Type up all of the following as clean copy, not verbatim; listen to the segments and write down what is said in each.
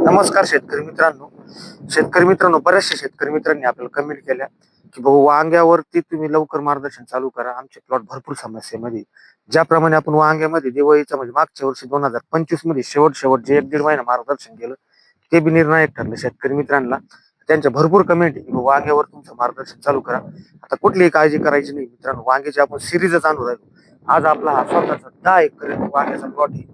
नमस्कार शेतकरी मित्रांनो, बऱ्याचशा शेतकरी मित्रांनी आपल्याला कमेंट केल्या की भाऊ वांग्यावरती तुम्ही लवकर मार्गदर्शन चालू करा, आमचे प्लॉट भरपूर समस्येमध्ये. ज्याप्रमाणे आपण वांग्यामध्ये दिवाळीचं म्हणजे मागच्या वर्षी 2025 मध्ये शेवट जे 1-1.5 महिना मार्गदर्शन केलं ते बी निर्णायक ठरलं शेतकरी मित्रांना. त्यांच्या भरपूर कमेंट आहे की भाऊ वांग्यावर तुमचं मार्गदर्शन चालू करा. आता कुठलीही काळजी करायची नाही मित्रांनो, वांग्याची आपण सिरीजच आणू राहिलो. आज आपला हा स्वतःचा 10 एकर वांग्याचा प्लॉट आहे.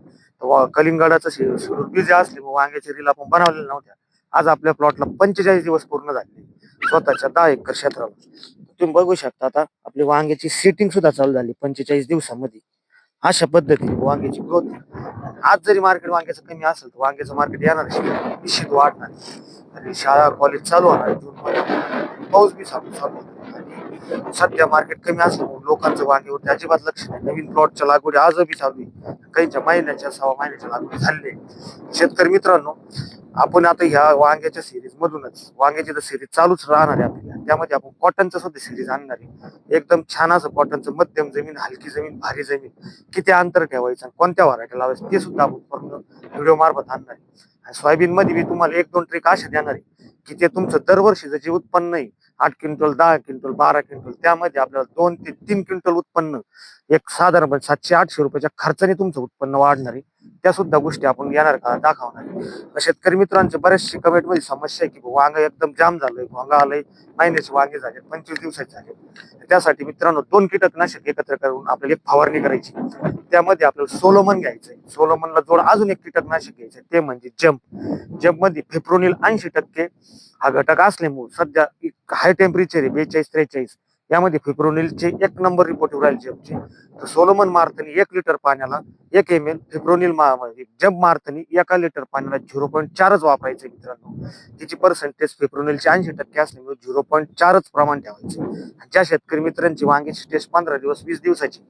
कलिंगडाचं शेड्यूल बिझी असले मग वांग्याचे रील आपण बनवलेल्या नव्हत्या. आज आपल्या प्लॉटला 45 दिवस पूर्ण झाले स्वतःच्या 10 एकर क्षेत्राला. तुम्ही बघू शकता आता आपली वांग्याची सेटिंग सुद्धा चालू झाली 45 दिवसामध्ये. अशा पद्धतीने वांग्याची ग्रोथ. आज जरी मार्केट वांग्याचं कमी असेल तर वांग्याचं मार्केट येणार निश्चित वाढणार. आणि शाळा कॉलेज चालू होणार जून मध्ये, पाऊस बी चालू होणार. सध्या मार्केट कमी असल्यामुळे लोकांचं वांग्यावरती अजिबात लक्ष नाही. नवीन प्लॉटच्या लागवडी आज बी चालू आहे, काहींच्या महिन्याच्या 6 महिन्याच्या लागवडी झालेल्या. शेतकरी मित्रांनो, आपण आता ह्या वांग्याच्या सिरीज मधूनच वांग्याची तर सिरीज चालूच राहणार आहे आपल्याला. त्यामध्ये आपण कॉटनचं सुद्धा सिरीज आणणार आहे. एकदम छान असं कॉटनचं, मध्यम जमीन, हलकी जमीन, भारी जमीन, किती अंतर ठेवायचं आणि कोणत्या व्हरायटी लावायचं ते सुद्धा आपण पूर्ण व्हिडिओ मार्फत आणणार आहे. आणि सोयाबीन मध्ये बी तुम्हाला 1-2 ट्रिक अशा देणार आहे की ते तुमचं दरवर्षीचं जे उत्पन्न आहे, 8 क्विंटल, 10 क्विंटल, 12 क्विंटल, त्यामध्ये आपल्याला 2 ते 3 क्विंटल उत्पन्न एक साधारणपणे 700-800 रुपयाच्या खर्चाने तुमचं उत्पन्न वाढणार आहे. त्या सुद्धा गोष्टी आपण येणार का दाखवणार आहे. शेतकरी मित्रांचे बरेचसे कमेंट मध्ये समस्या आहे की वांग एकदम जाम झालंय, वांगा आलंय, महिन्याचे वांगे झाले, 25 दिवसाचे झाले. त्यासाठी मित्रांनो 2 कीटकनाशक एकत्र करून आपल्याला एक फवारणी करायची. त्यामध्ये आपल्याला सोलोमन घ्यायचंय, सोलोमनला जोड अजून एक कीटकनाशक घ्यायचंय, ते म्हणजे जम्प मध्ये फिप्रोनिल 80% हा घटक असल्यामुळे सध्या हाय टेम्परेचर आहे 42-43, यामध्ये फिप्रोनिलचे 1 नंबर रिपोर्ट येऊ राहिले जम्पचे. तर सोलोमन मारतानी 1 लिटर पाण्याला 1 ml फिप्रोनिल जम्प मारतानी 1 लिटर पाण्याला 0.4च वापरायचं मित्रांनो. तिची पर्सेंटेज फिप्रोनिलचे 80% असल्यामुळे 0.4च प्रमाण ठेवायचे. ज्या शेतकरी मित्रांची वांग्याची टेस्ट 15 दिवस 20 दिवसाची,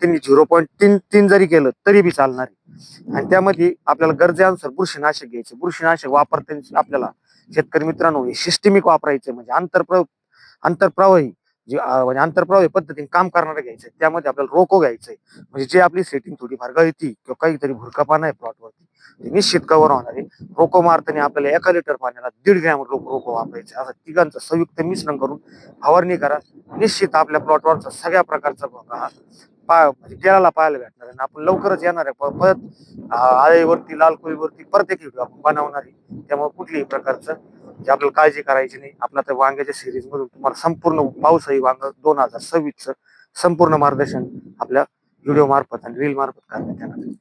त्यांनी 0.33 जरी केलं तरी बी चालणार आहे. आणि त्यामध्ये आपल्याला गरजेनुसार बुरशीनाशक घ्यायचे. बुरशीनाशक वापरताना आपल्याला शेतकरी मित्रांनो हे सिस्टमिक वापरायचं, म्हणजे आंतरप्रवाही म्हणजे आंतरप्रवाही पद्धतीने काम करणारे घ्यायचंय. त्यामध्ये आपल्याला रोको घ्यायचंय, म्हणजे जे आपली सेटिंग थोडीफार गळती किंवा काहीतरी भुरकापाना आहे प्लॉटवरती निश्चित कव्हर होणार आहे. रोको मारताना आपल्याला 1 लिटर पाण्याला 1.5 ग्रॅम रोको वापरायचे. असं तिघांचं संयुक्त मिश्रण करून फवारणी करा. निश्चित आपल्या प्लॉटवरचा सगळ्या प्रकारचा भोंगा म्हणजे केळाला पाहायला भेटणार आहे. आपण लवकरच येणार आहे परत आळीवरती, लाल कोळीवरती परत एक व्हिडिओ आपण बनवणार आहे. त्यामुळे कुठल्याही प्रकारचं जे आपल्याला काळजी करायची नाही. आपला तर वांग्याच्या सिरीज मधून तुम्हाला संपूर्ण पावसाळी वांग 2026 संपूर्ण मार्गदर्शन आपल्या व्हिडिओ मार्फत आणि रील मार्फत करण्यात येणार आहे.